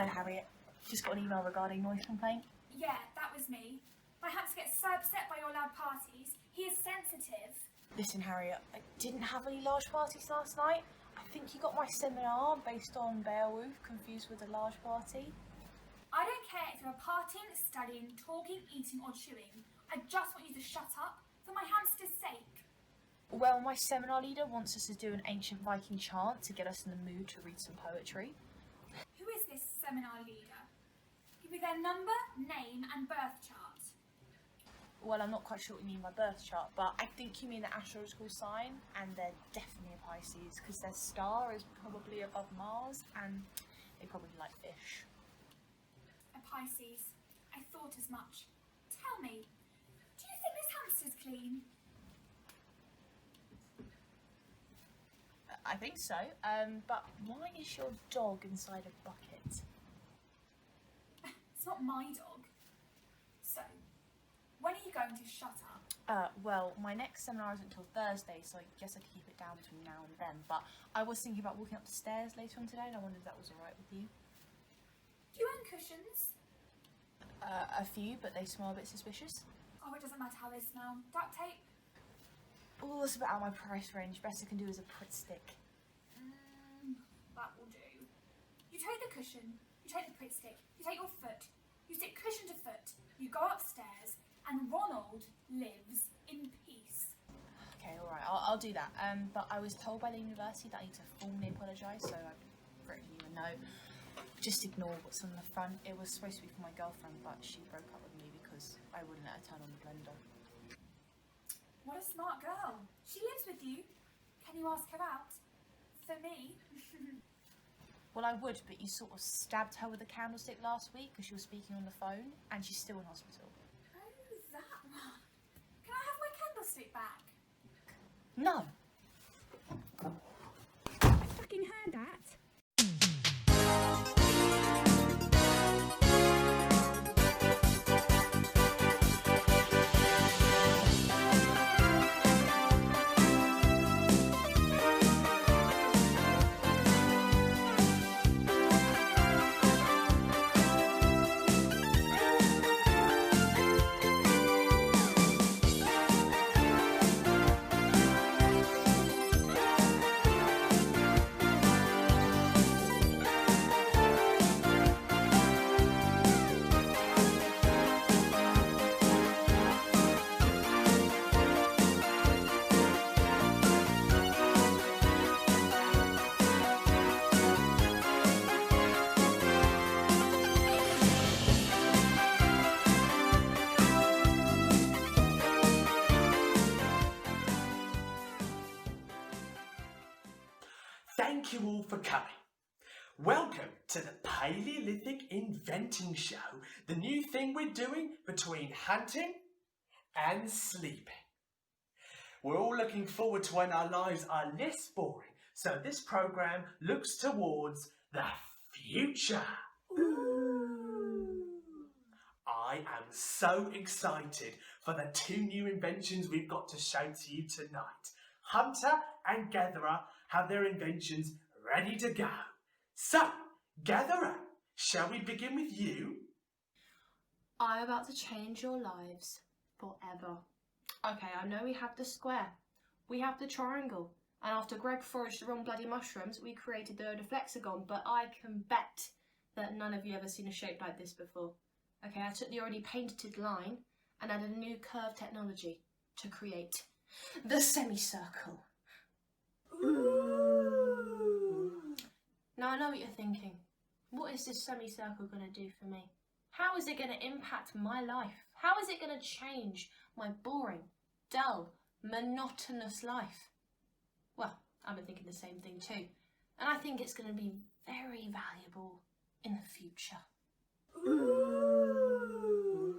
Hello, Harriet. Just got an email regarding noise complaint. Yeah, that was me. My hamster gets so upset by your loud parties. He is sensitive. Listen, Harriet, I didn't have any large parties last night. I think you got my seminar based on Beowulf confused with a large party. I don't care if you're partying, studying, talking, eating or chewing. I just want you to shut up, for my hamster's sake. Well, my seminar leader wants us to do an ancient Viking chant to get us in the mood to read some poetry. Who is this seminar leader? Give me their number, name and birth chart. Well, I'm not quite sure what you mean by birth chart, but I think you mean the astrological sign, and they're definitely a Pisces, because their star is probably above Mars, and they probably like fish. A Pisces. I thought as much. Tell me, do you think this hamster's clean? I think so, but why is your dog inside a bucket? It's not my dog. So, when are you going to shut up? Well, my next seminar isn't until Thursday, so I guess I could keep it down between now and then, but I was thinking about walking up the stairs later on today, and I wondered if that was alright with you. Do you own cushions? A few, but they smell a bit suspicious. Oh, it doesn't matter how they smell. Duct tape? Oh, that's about out of my price range. Best I can do is a Pritt stick. That will do. You take the cushion, you take the Pritt stick, you take your foot, you stick cushion to foot, you go upstairs, and Ronald lives in peace. Okay, alright, I'll do that. But I was told by the university that I need to formally apologise, so I've written you a note. Just ignore what's on the front. It was supposed to be for my girlfriend, but she broke up with me because I wouldn't let her turn on the blender. What a smart girl. She lives with you. Can you ask her out? For me? Well, I would, but you sort of stabbed her with a candlestick last week because she was speaking on the phone, and she's still in hospital. Oh, that one. Can I have my candlestick back? No. I fucking heard that. Thank you all for coming. Welcome to the Paleolithic Inventing Show, the new thing we're doing between hunting and sleeping. We're all looking forward to when our lives are less boring, so this programme looks towards the future. Ooh. I am so excited for the two new inventions we've got to show to you tonight. Hunter and Gatherer have their inventions ready to go. So, Gatherer, shall we begin with you? I'm about to change your lives forever. Okay, I know we have the square, we have the triangle, and after Greg foraged the wrong bloody mushrooms, we created the dodeflexagon, but I can bet that none of you ever seen a shape like this before. Okay, I took the already painted line and added a new curve technology to create the semicircle. Ooh. Now I know what you're thinking. What is this semicircle going to do for me? How is it going to impact my life? How is it going to change my boring, dull, monotonous life? Well, I've been thinking the same thing too. And I think it's going to be very valuable in the future. Ooh.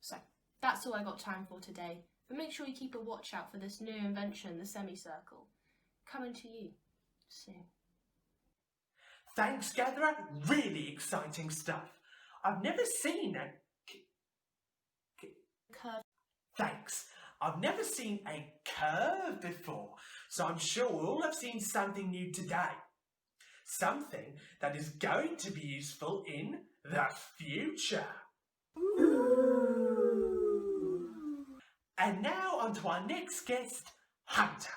So, that's all I got time for today. But make sure you keep a watch out for this new invention, the semicircle. Coming to you soon. Thanks, Gatherer. Really exciting stuff. I've never seen a... Curve. Thanks. I've never seen a curve before, so I'm sure we'll all have seen something new today. something that is going to be useful in the future. And now on to our next guest, Hunter.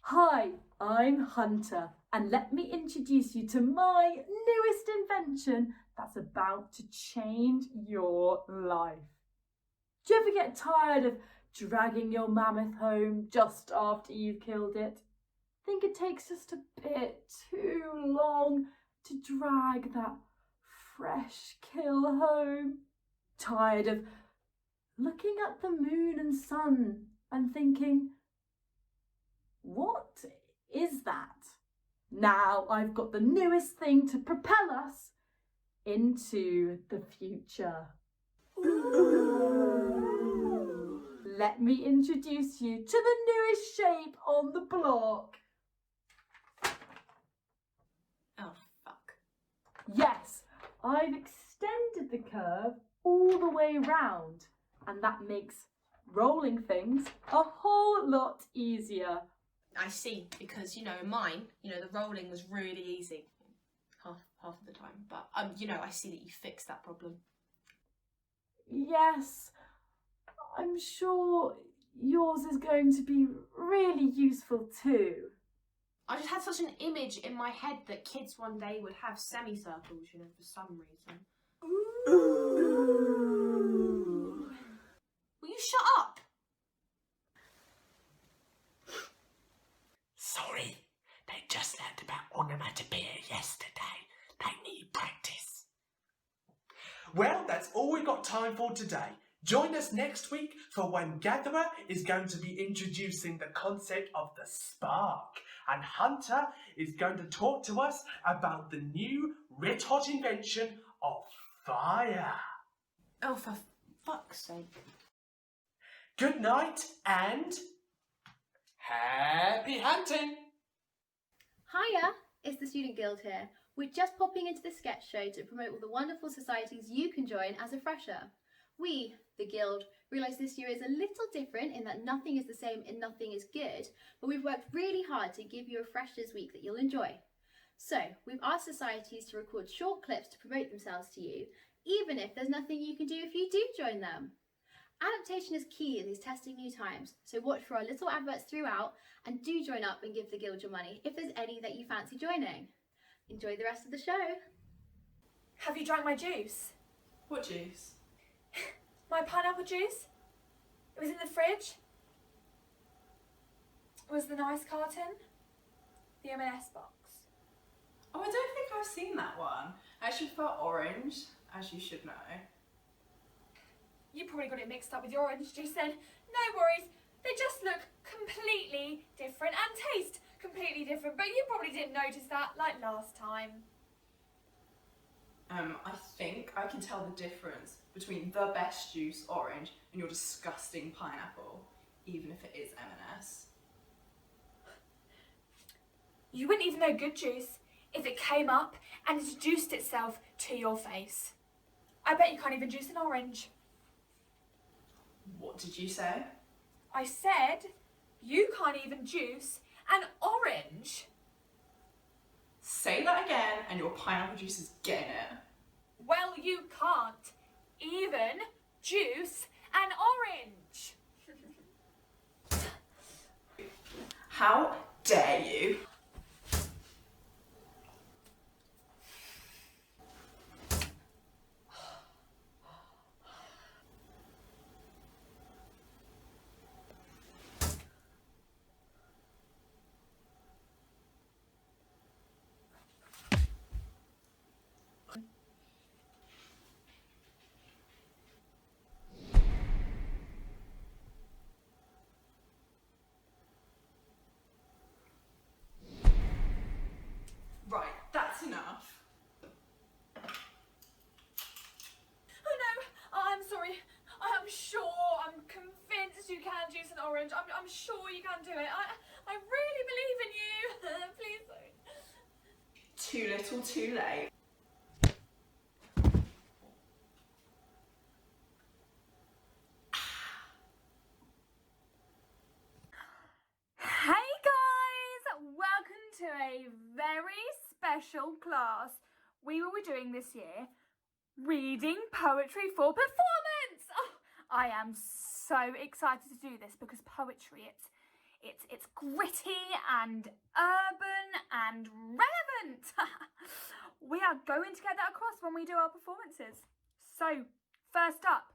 Hi, I'm Hunter, and let me introduce you to my newest invention that's about to change your life. Do you ever get tired of dragging your mammoth home just after you've killed it? Think it takes just a bit too long to drag that fresh kill home? Tired of looking at the moon and sun and thinking, what is that? Now I've got the newest thing to propel us into the future. Let me introduce you to the newest shape on the block. Oh, fuck. Yes, I've extended the curve all the way round, and that makes rolling things a whole lot easier. I see, because, mine, the rolling was really easy. Half of the time. But, I see that you fixed that problem. Yes, I'm sure yours is going to be really useful too. I just had such an image in my head that kids one day would have semicircles, for some reason. Ooh. Will you shut up? Sorry, they just learned about onomatopoeia yesterday. They need practice. Well, that's all we've got time for today. Join us next week for when Gatherer is going to be introducing the concept of the spark, and Hunter is going to talk to us about the new red-hot invention of fire. Oh, for fuck's sake. Good night and happy hunting! Hiya, it's the Student Guild here. We're just popping into the sketch show to promote all the wonderful societies you can join as a fresher. We, the Guild, realise this year is a little different in that nothing is the same and nothing is good, but we've worked really hard to give you a Freshers Week that you'll enjoy. So, we've asked societies to record short clips to promote themselves to you, even if there's nothing you can do if you do join them. Adaptation is key in these testing new times, so watch for our little adverts throughout and do join up and give the Guild your money if there's any that you fancy joining. Enjoy the rest of the show. Have you drank my juice? What juice? My pineapple juice? It was in the fridge. It was the nice carton. The M&S box. Oh, I don't think I've seen that one. I actually prefer orange, as you should know. You probably got it mixed up with your orange juice then. No worries. They just look completely different and taste completely different, but you probably didn't notice that like last time. I think I can tell the difference between the best juice, orange, and your disgusting pineapple, even if it is M&S. You wouldn't even know good juice if it came up and introduced itself to your face. I bet you can't even juice an orange. What did you say? I said you can't even juice an orange. Say that again and your pineapple juice is getting it. Well, you can't even juice an orange. How dare you? Right, that's enough. Oh no, I'm sorry. I'm sure, I'm convinced you can juice an orange. I'm sure you can do it. I really believe in you. Please don't. Too little, too late. Hey guys, welcome to a very special class we will be doing this year reading poetry for performance. Oh, I am so excited to do this because poetry, it's gritty and urban and relevant. We are going to get that across when we do our performances. So, first up,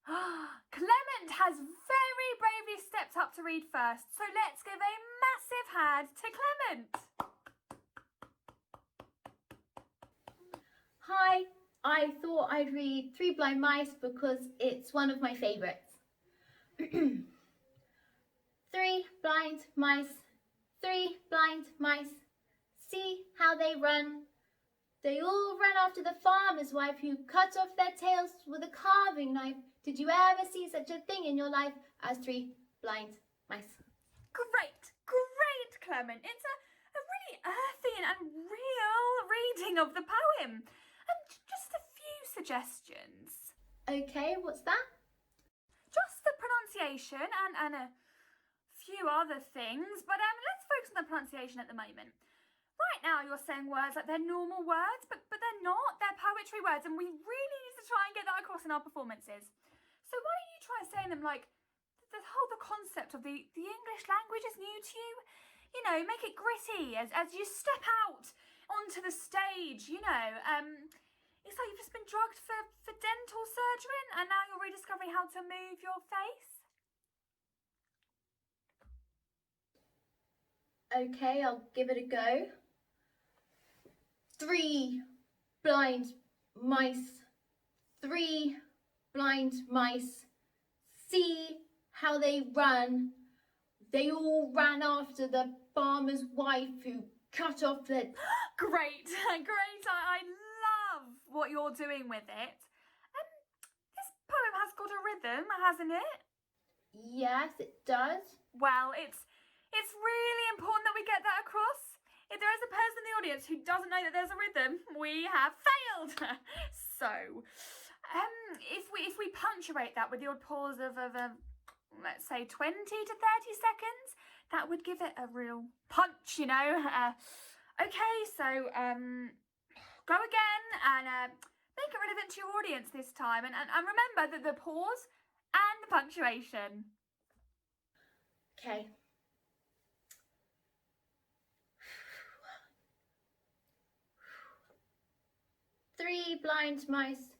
Clement has very bravely stepped up to read first, so let's give a massive hand to Clement. Hi, I thought I'd read Three Blind Mice because it's one of my favourites. 3 blind mice, 3 blind mice, see how they run. They all ran after the farmer's wife who cut off their tails with a carving knife. Did you ever see such a thing in your life as 3 blind mice? Great, Clement. It's a really earthy and real reading of the poem. Just a few suggestions. Okay, what's that? Just the pronunciation and a few other things, but let's focus on the pronunciation at the moment. Right now you're saying words like they're normal words, but they're not. They're poetry words, and we really need to try and get that across in our performances. So why don't you try saying them like the concept of the English language is new to you? You know, make it gritty as you step out onto the stage, you know. It's like you've just been drugged for dental surgery and now you're rediscovering how to move your face. Okay, I'll give it a go. 3 blind mice, 3 blind mice, see how they run. They all ran after the farmer's wife who cut off their... Great. I love what you're doing with it. This poem has got a rhythm, hasn't it? Yes, it does. Well, it's really important that we get that across. If there is a person in the audience who doesn't know that there's a rhythm, we have failed. So, if we punctuate that with the odd pause of let's say 20 to 30 seconds, that would give it a real punch, you know. Okay, so go again and make it relevant to your audience this time, and remember that the pause and the punctuation. Okay. 3 blind mice,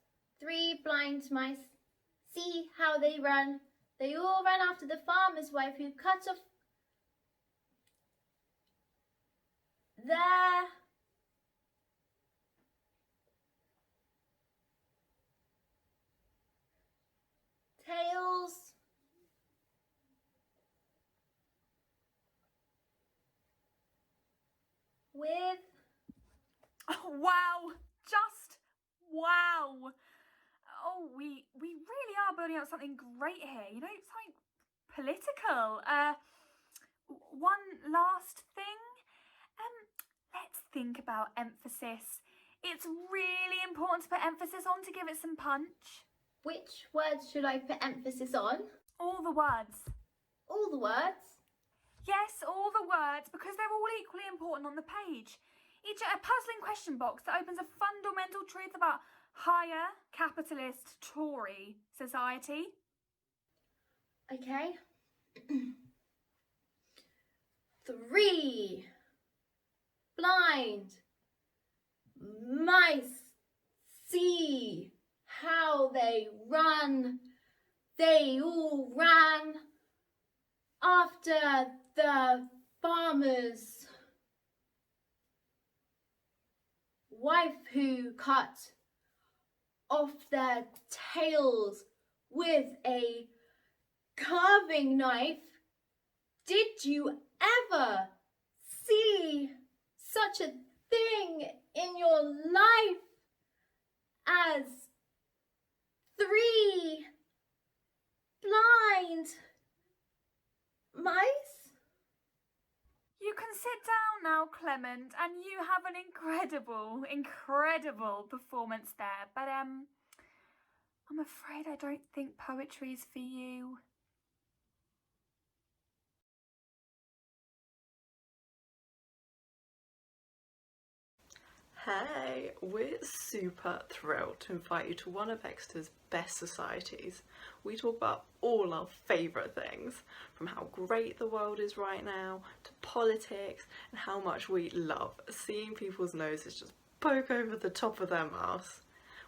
3 blind mice, see how they run. They all ran after the farmer's wife who cut off their tails with... Oh, wow! Just wow! Oh, we really are building up something great here. You know, something political. One last thing. Let's think about emphasis. It's really important to put emphasis on to give it some punch. Which words should I put emphasis on? All the words. All the words? Yes, all the words, because they're all equally important on the page. Each a puzzling question box that opens a fundamental truth about higher capitalist Tory society. Okay. 3 blind mice, see how they run. They all ran after the farmer's wife who cut off their tails with a carving knife. Did you ever see such a thing in your life as 3 blind mice? You can sit down now, Clement, and you have an incredible performance there. But I'm afraid I don't think poetry's for you. Hey, we're super thrilled to invite you to one of Exeter's best societies. We talk about all our favourite things, from how great the world is right now, to politics, and how much we love seeing people's noses just poke over the top of their mouths.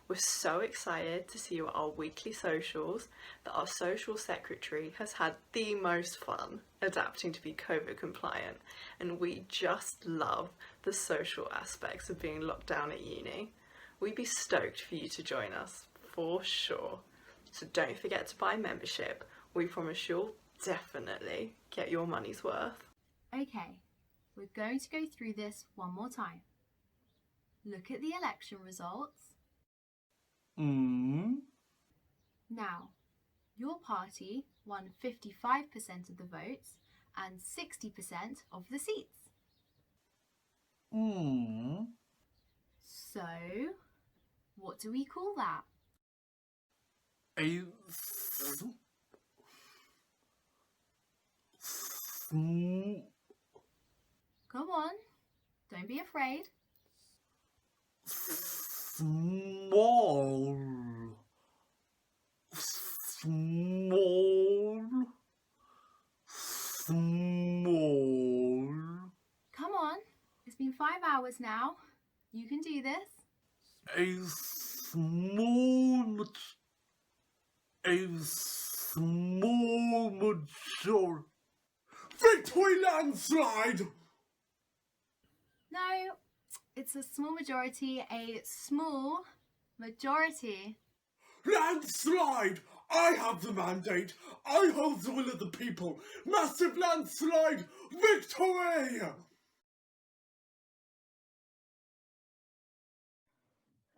We're so excited to see you at our weekly socials that our social secretary has had the most fun adapting to be COVID compliant, and we just love the social aspects of being locked down at uni. We'd be stoked for you to join us, for sure. So don't forget to buy membership. We promise you'll definitely get your money's worth. Okay, we're going to go through this one more time. Look at the election results. Now, your party won 55% of the votes and 60% of the seats. So, what do we call that? A Come on, don't be afraid. small. Come on, it's been 5 hours now. You can do this. A small majority. Victory landslide! No, it's a small majority, a small majority. Landslide! I have the mandate. I hold the will of the people. Massive landslide! Victory!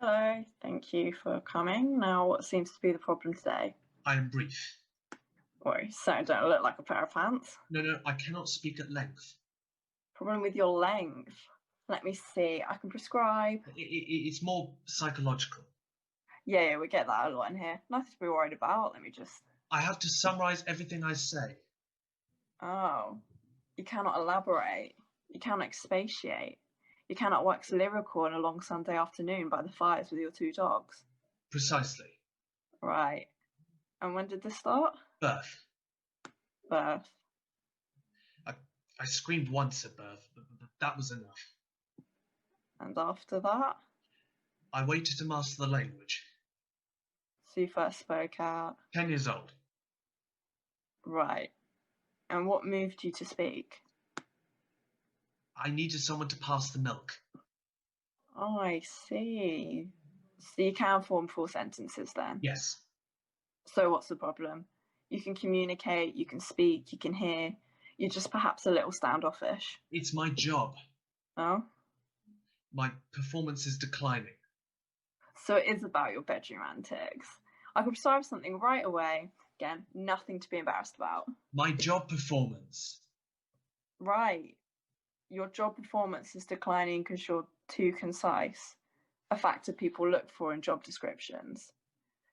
Hello, thank you for coming. Now, what seems to be the problem today? I am brief. Boy, so don't look like a pair of pants. No, I cannot speak at length. Problem with your length. Let me see, I can prescribe. It's more psychological. Yeah, we get that a lot in here. Nothing to be worried about. Let me just... I have to summarize everything I say. Oh, you cannot elaborate. You cannot expatiate. You cannot wax lyrical on a long Sunday afternoon by the fires with your 2 dogs. Precisely. Right. And when did this start? Birth. Birth. I screamed once at birth, but that was enough. And after that? I waited to master the language. So you first spoke out. 10 years old. Right. And what moved you to speak? I needed someone to pass the milk. Oh, I see. So you can form full sentences then? Yes. So what's the problem? You can communicate, you can speak, you can hear. You're just perhaps a little standoffish. It's my job. Oh? My performance is declining. So it is about your bedroom antics. I can prescribe something right away. Again, nothing to be embarrassed about. My job performance. Right. Your job performance is declining because you're too concise. A factor people look for in job descriptions.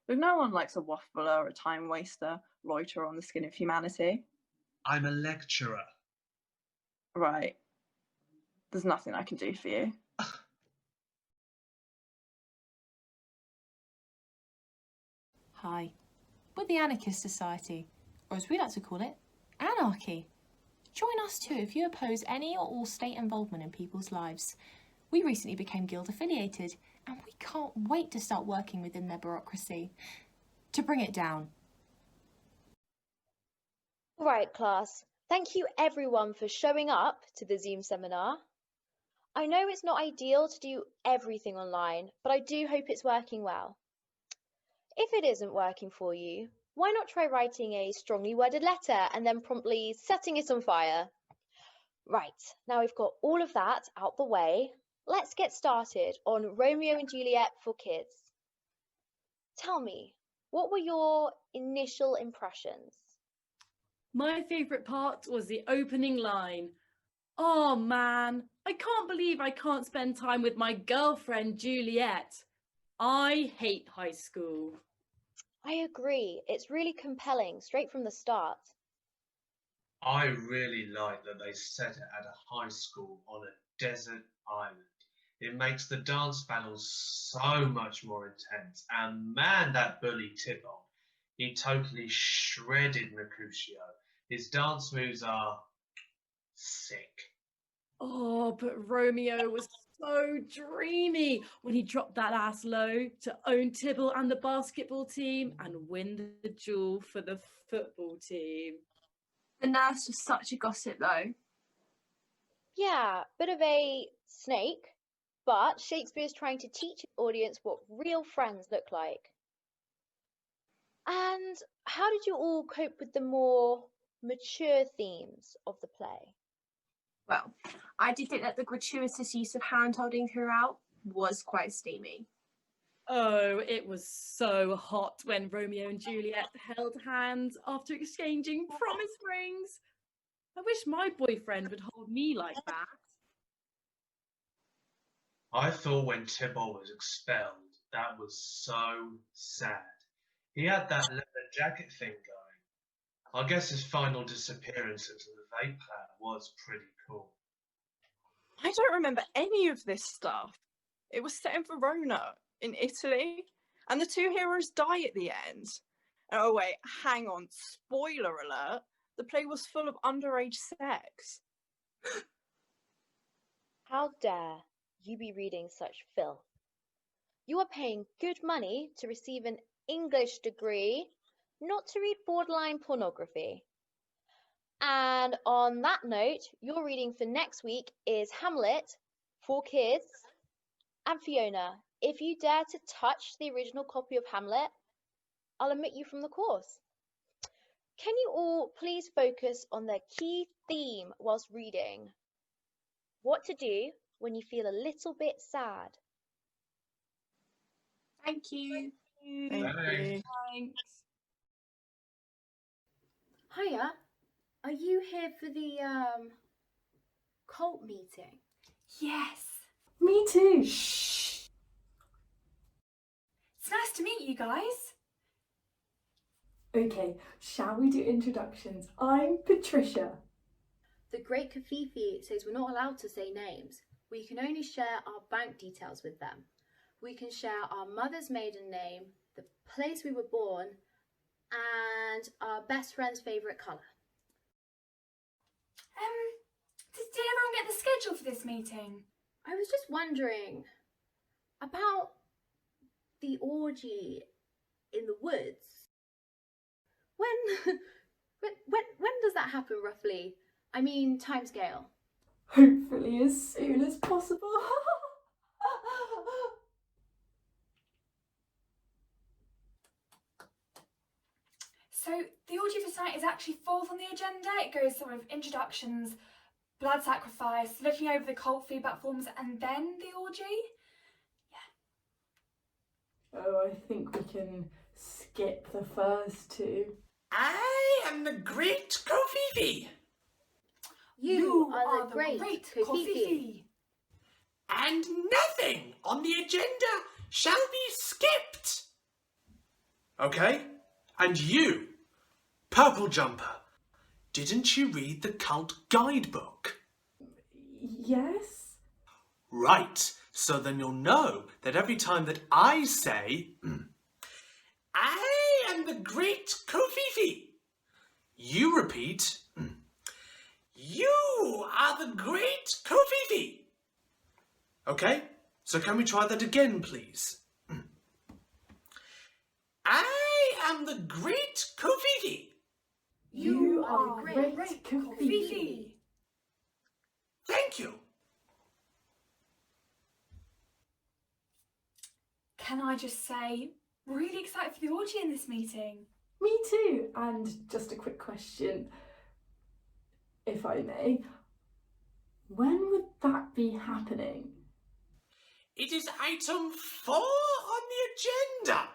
But no one likes a waffler, a time waster, loiterer on the skin of humanity. I'm a lecturer. Right. There's nothing I can do for you. Hi, we're the Anarchist Society, or as we like to call it, Anarchy. Join us too if you oppose any or all state involvement in people's lives. We recently became guild affiliated, and we can't wait to start working within their bureaucracy to bring it down. Right, class. Thank you everyone for showing up to the Zoom seminar. I know it's not ideal to do everything online, but I do hope it's working well. If it isn't working for you, why not try writing a strongly worded letter and then promptly setting it on fire? Right, now we've got all of that out the way, let's get started on Romeo and Juliet for kids. Tell me, what were your initial impressions? My favourite part was the opening line. Oh man, I can't believe I can't spend time with my girlfriend Juliet. I hate high school. I agree, it's really compelling straight from the start. I really like that they set it at a high school on a desert island. It makes the dance battles so much more intense. And man, that bully Tybalt, he totally shredded Mercutio. His dance moves are sick. Oh, but Romeo was so dreamy when he dropped that ass low to own Tybalt and the basketball team and win the duel for the football team. The nurse was such a gossip though. Yeah, bit of a snake, but Shakespeare's trying to teach his audience what real friends look like. And how did you all cope with the more mature themes of the play? Well, I did think that the gratuitous use of hand-holding throughout was quite steamy. Oh, it was so hot when Romeo and Juliet held hands after exchanging promise rings. I wish my boyfriend would hold me like that. I thought when Tybalt was expelled, that was so sad. He had that leather jacket thing going. I guess his final disappearance into the vape cloud was pretty cool. I don't remember any of this stuff. It was set in Verona, in Italy, and the two heroes die at the end. Oh wait, hang on, spoiler alert, the play was full of underage sex. How dare you be reading such filth? You are paying good money to receive an English degree, not to read borderline pornography. And on that note, your reading for next week is Hamlet for kids. And Fiona, if you dare to touch the original copy of Hamlet, I'll omit you from the course. Can you all please focus on the key theme whilst reading? What to do when you feel a little bit sad. Thank you. Thank you. Thanks. Hiya, are you here for the cult meeting? Yes. Me too. Shh. It's nice to meet you guys. Okay, shall we do introductions? I'm Patricia. The Great Kafifi says we're not allowed to say names. We can only share our bank details with them. We can share our mother's maiden name, the place we were born, and our best friend's favourite colour. Did everyone get the schedule for this meeting? I was just wondering about the orgy in the woods. When does that happen roughly? I mean, timescale. Hopefully as soon as possible. So the orgy for tonight is actually fourth on the agenda. It goes sort of introductions, blood sacrifice, looking over the cult feedback forms, and then the orgy. Yeah. Oh, I think we can skip the first two. I am the great Kofifi, You are the great Kofifi. Kofifi. and nothing on the agenda shall be skipped. Okay? And you, Purple Jumper, didn't you read the cult guidebook? Yes? Right, so then you'll know that every time that I say, I am the great Kofifi, you repeat, you are the great Kofifi. Okay, so can we try that again, please? I am the great Kofifi. You are the great Kofifi. Thank you. Can I just say, really excited for the orgy in this meeting. Me too. And just a quick question, if I may. When would that be happening? It is item 4 on the agenda.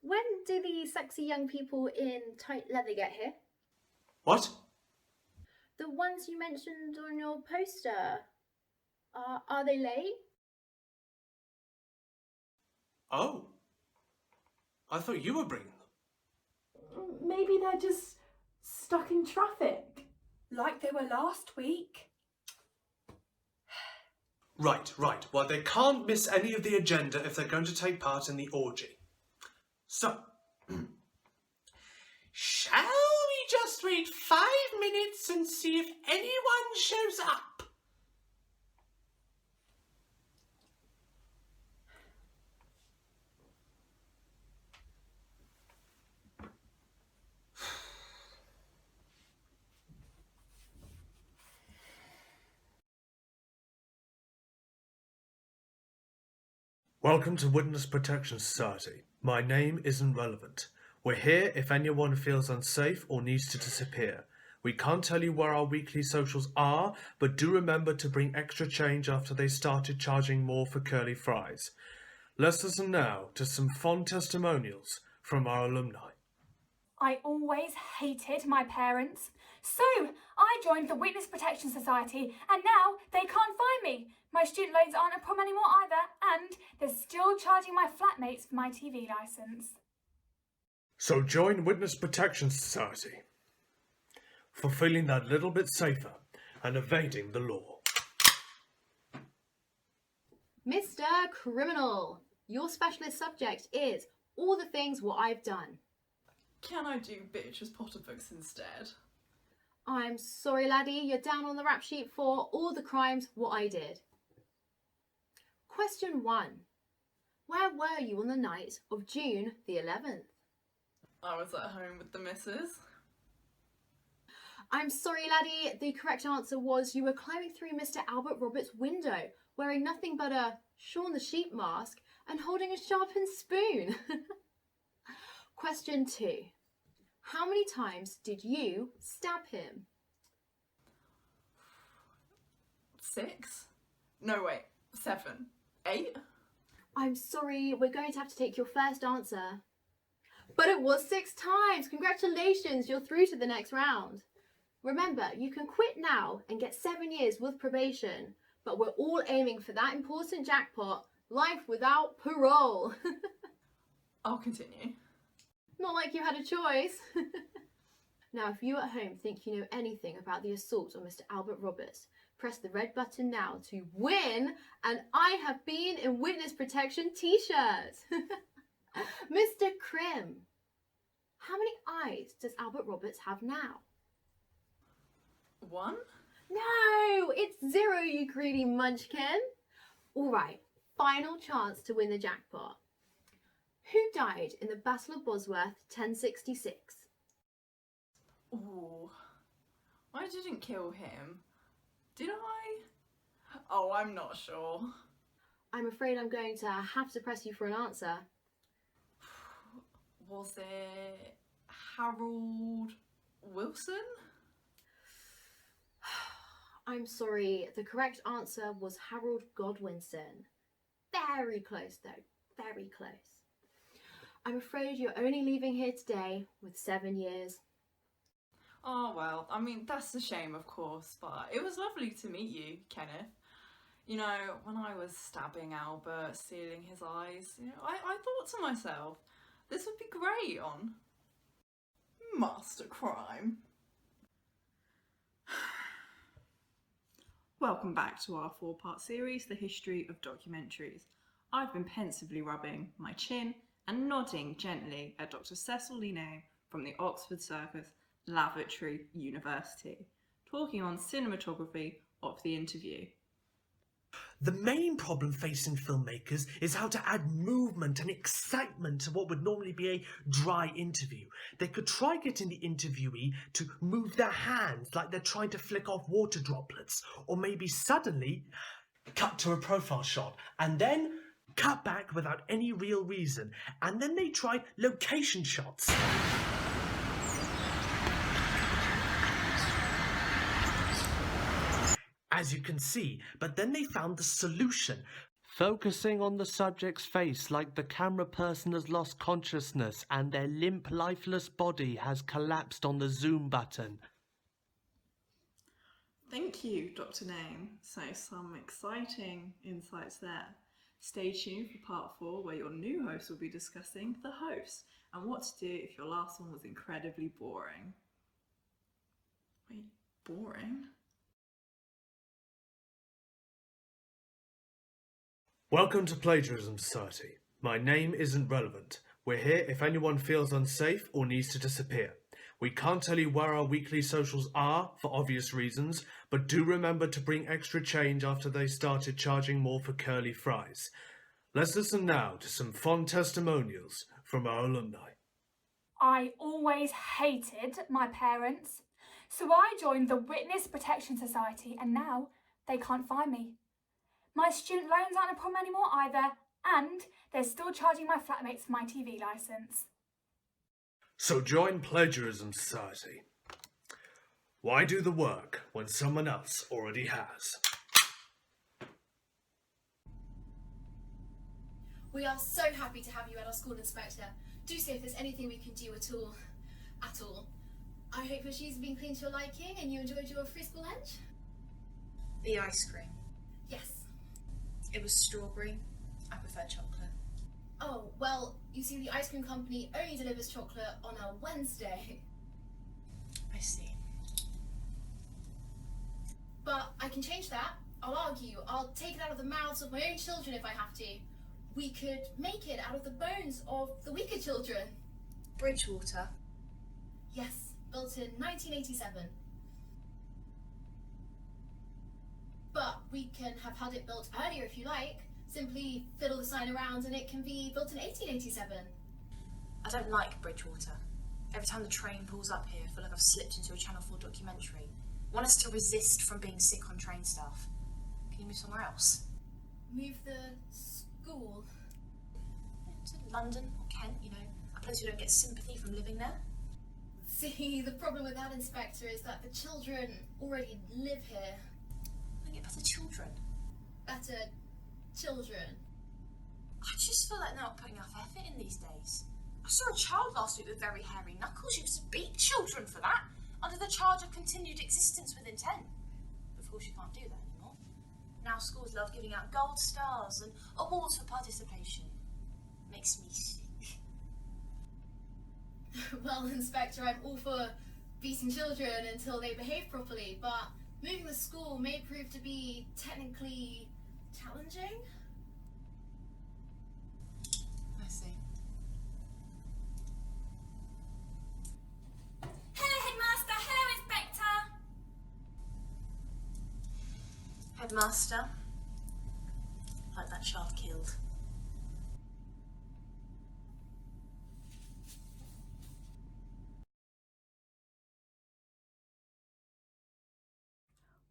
When do the sexy young people in tight leather get here? What? The ones you mentioned on your poster. Are they late? Oh. I thought you were bringing them. Maybe they're just stuck in traffic. Like they were last week. Right. Well, they can't miss any of the agenda if they're going to take part in the orgy. So, shall we just wait 5 minutes and see if anyone shows up? Welcome to Witness Protection Society. My name isn't relevant. We're here if anyone feels unsafe or needs to disappear. We can't tell you where our weekly socials are, but do remember to bring extra change after they started charging more for curly fries. Let's listen now to some fond testimonials from our alumni. I always hated my parents. So I joined the Witness Protection Society and now they can't find me. My student loans aren't a problem anymore either and they're still charging my flatmates for my TV licence. So join Witness Protection Society for feeling that little bit safer and evading the law. Mr. Criminal, your specialist subject is all the things what I've done. Can I do Beatrice Potter books instead? I'm sorry, laddie, you're down on the rap sheet for all the crimes what I did. Question 1. Where were you on the night of June the 11th? I was at home with the missus. I'm sorry, laddie, the correct answer was you were climbing through Mr. Albert Roberts' window, wearing nothing but a Shaun the Sheep mask and holding a sharpened spoon. Question 2. How many times did you stab him? 6? No, wait, 7? 8? I'm sorry, we're going to have to take your first answer. But it was 6 times! Congratulations, you're through to the next round. Remember, you can quit now and get 7 years with probation, but we're all aiming for that important jackpot, life without parole. I'll continue. Not like you had a choice. Now, if you at home think you know anything about the assault on Mr. Albert Roberts, press the red button now to win an I Have Been in Witness Protection t-shirt. Mr. Krim, how many eyes does Albert Roberts have now? 1? No, it's 0, you greedy munchkin. All right, final chance to win the jackpot. Who died in the Battle of Bosworth 1066? Ooh, I didn't kill him. Did I? Oh, I'm not sure. I'm afraid I'm going to have to press you for an answer. Was it Harold Wilson? I'm sorry, the correct answer was Harold Godwinson. Very close though, very close. I'm afraid you're only leaving here today with 7 years. Oh well, I mean, that's a shame of course, but it was lovely to meet you, Kenneth. You know, when I was stabbing Albert, stealing his eyes, you know, I thought to myself, this would be great on Master Crime. Welcome back to our 4-part series, The History of Documentaries. I've been pensively rubbing my chin and nodding gently at Dr. Cecil Linnaeus from the Oxford Circus Lavatory University, talking on cinematography of the interview. The main problem facing filmmakers is how to add movement and excitement to what would normally be a dry interview. They could try getting the interviewee to move their hands like they're trying to flick off water droplets, or maybe suddenly cut to a profile shot and then cut back without any real reason, and then they tried location shots. As you can see, but then they found the solution. Focusing on the subject's face like the camera person has lost consciousness and their limp, lifeless body has collapsed on the zoom button. Thank you, Dr. Name. So some exciting insights there. Stay tuned for part 4 where your new host will be discussing the host and what to do if your last one was incredibly boring. Wait, boring? Welcome to Plagiarism Society. My name isn't relevant. We're here if anyone feels unsafe or needs to disappear. We can't tell you where our weekly socials are for obvious reasons, but do remember to bring extra change after they started charging more for curly fries. Let's listen now to some fond testimonials from our alumni. I always hated my parents, so I joined the Witness Protection Society and now they can't find me. My student loans aren't a problem anymore either, and they're still charging my flatmates for my TV licence. So join Plagiarism Society. Why do the work when someone else already has? We are so happy to have you at our school, Inspector. Do see if there's anything we can do at all. At all. I hope your shoes have been cleaned to your liking and you enjoyed your free school lunch. The ice cream. Yes. It was strawberry. I prefer chocolate. Oh, well, you see, the ice cream company only delivers chocolate on a Wednesday. I see. But I can change that. I'll argue. I'll take it out of the mouths of my own children if I have to. We could make it out of the bones of the weaker children. Bridgewater. Yes, built in 1987. But we can have had it built earlier if you like. Simply fiddle the sign around and it can be built in 1887. I don't like Bridgewater. Every time the train pulls up here, I feel like I've slipped into a Channel 4 documentary. I want us to resist from being sick on train stuff. Can you move somewhere else? Move the school? To London or Kent, you know, a place you don't get sympathy from living there. See, the problem with that, Inspector, is that the children already live here. I get better children. Better children? I just feel like they're not putting enough effort in these days. I saw a child last week with very hairy knuckles. You used to beat children for that, under the charge of continued existence with intent. Of course, you can't do that anymore. Now schools love giving out gold stars and awards for participation. Makes me sick. Well, Inspector, I'm all for beating children until they behave properly, but moving the school may prove to be technically challenging. I see. Hello, Headmaster. Hello, Inspector. Headmaster. Like that child killed.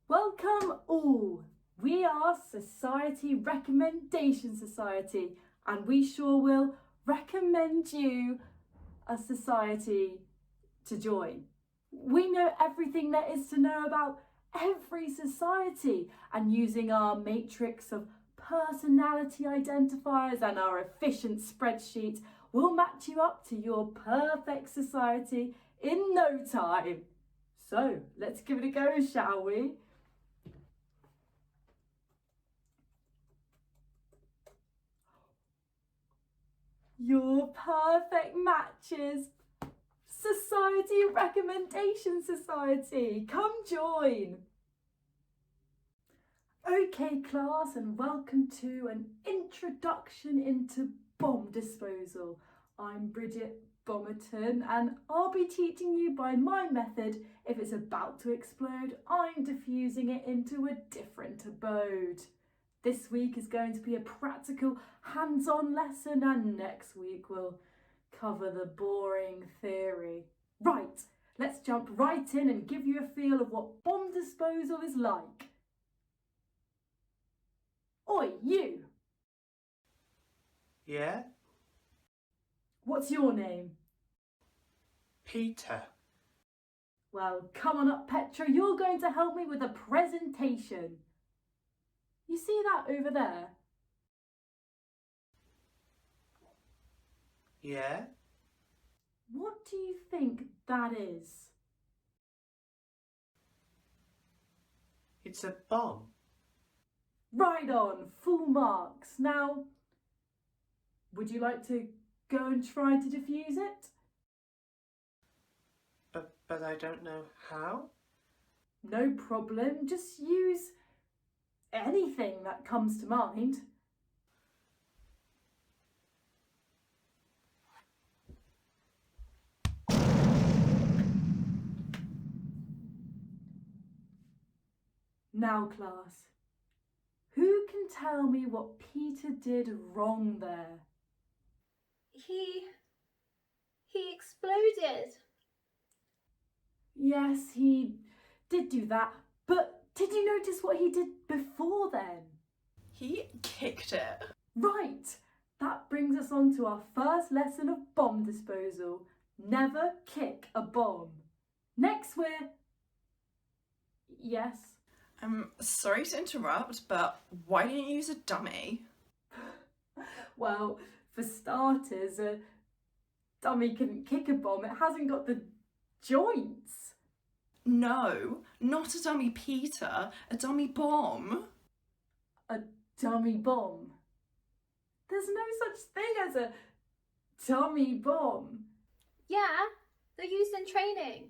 Welcome all. We are Society Recommendation Society, and we sure will recommend you a society to join. We know everything there is to know about every society, and using our matrix of personality identifiers and our efficient spreadsheet, we'll match you up to your perfect society in no time. So let's give it a go, shall we? Your perfect matches. Society Recommendation Society. Come join. Okay, class, and welcome to an introduction into bomb disposal. I'm Bridget Bomerton, and I'll be teaching you by my method. If it's about to explode, I'm diffusing it into a different abode. This week is going to be a practical, hands-on lesson, and next week we'll cover the boring theory. Right, let's jump right in and give you a feel of what bomb disposal is like. Oi, you! Yeah? What's your name? Peter. Well, come on up, Petra, you're going to help me with a presentation. You see that over there? Yeah? What do you think that is? It's a bomb. Right on, full marks. Now, would you like to go and try to defuse it? But I don't know how. No problem, just use anything that comes to mind. Now, class, who can tell me what Peter did wrong there? He exploded. Yes, he did do that, but did you notice what he did before then? He kicked it. Right, that brings us on to our first lesson of bomb disposal. Never kick a bomb. Next we're... Yes? I'm sorry to interrupt, but why didn't you use a dummy? Well, for starters, a dummy couldn't kick a bomb. It hasn't got the joints. No, not a dummy Peter, a dummy bomb. A dummy bomb? There's no such thing as a dummy bomb. Yeah, they're used in training.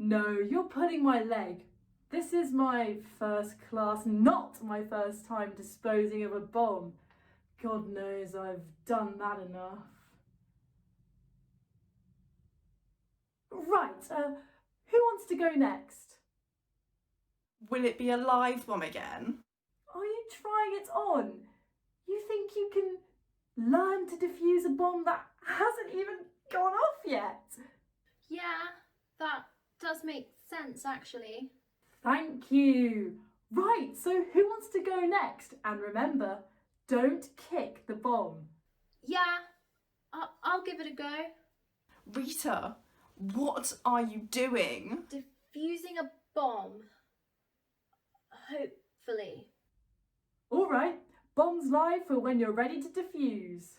No, you're pulling my leg. This is my first class, not my first time disposing of a bomb. God knows I've done that enough. Right, who wants to go next? Will it be a live bomb again? Are you trying it on? You think you can learn to defuse a bomb that hasn't even gone off yet? Yeah, that does make sense actually. Thank you. Right, so who wants to go next? And remember, don't kick the bomb. Yeah, I'll give it a go. Rita, what are you doing? Defusing a bomb. Hopefully. All right, bombs live for when you're ready to defuse.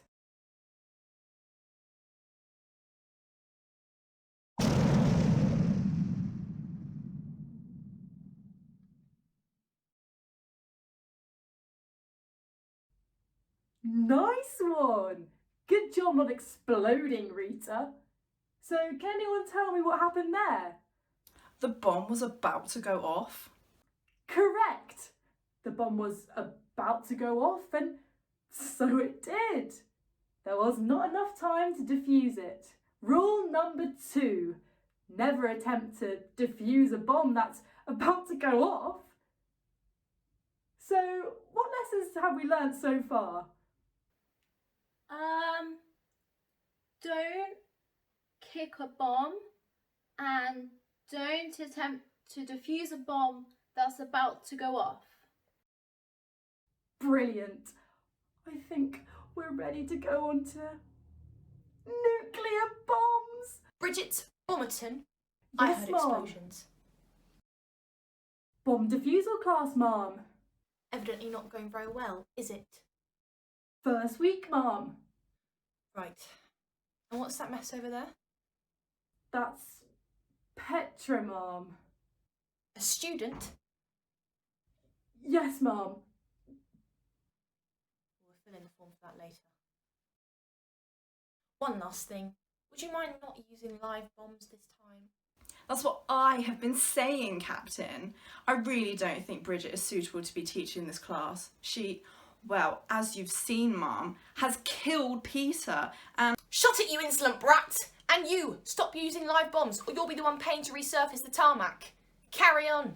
Nice one! Good job not exploding, Rita. So can anyone tell me what happened there? The bomb was about to go off. Correct! The bomb was about to go off and so it did. There was not enough time to defuse it. Rule number 2, never attempt to defuse a bomb that's about to go off. So what lessons have we learned so far? Don't kick a bomb and don't attempt to defuse a bomb that's about to go off. Brilliant. I think we're ready to go on to nuclear bombs. Bridget Bomberton, I Yes, heard Mum. explosions. Bomb defusal class, Mum. Evidently not going very well, is it? First week, Mum. Right. And what's that mess over there? That's Petra, Mum. A student? Yes, Mum. We'll fill in the form for that later. One last thing. Would you mind not using live bombs this time? That's what I have been saying, Captain. I really don't think Bridget is suitable to be teaching this class. She, well, as you've seen, Mum, has killed Peter and... Shut it, you insolent brat! And you, stop using live bombs or you'll be the one paying to resurface the tarmac. Carry on.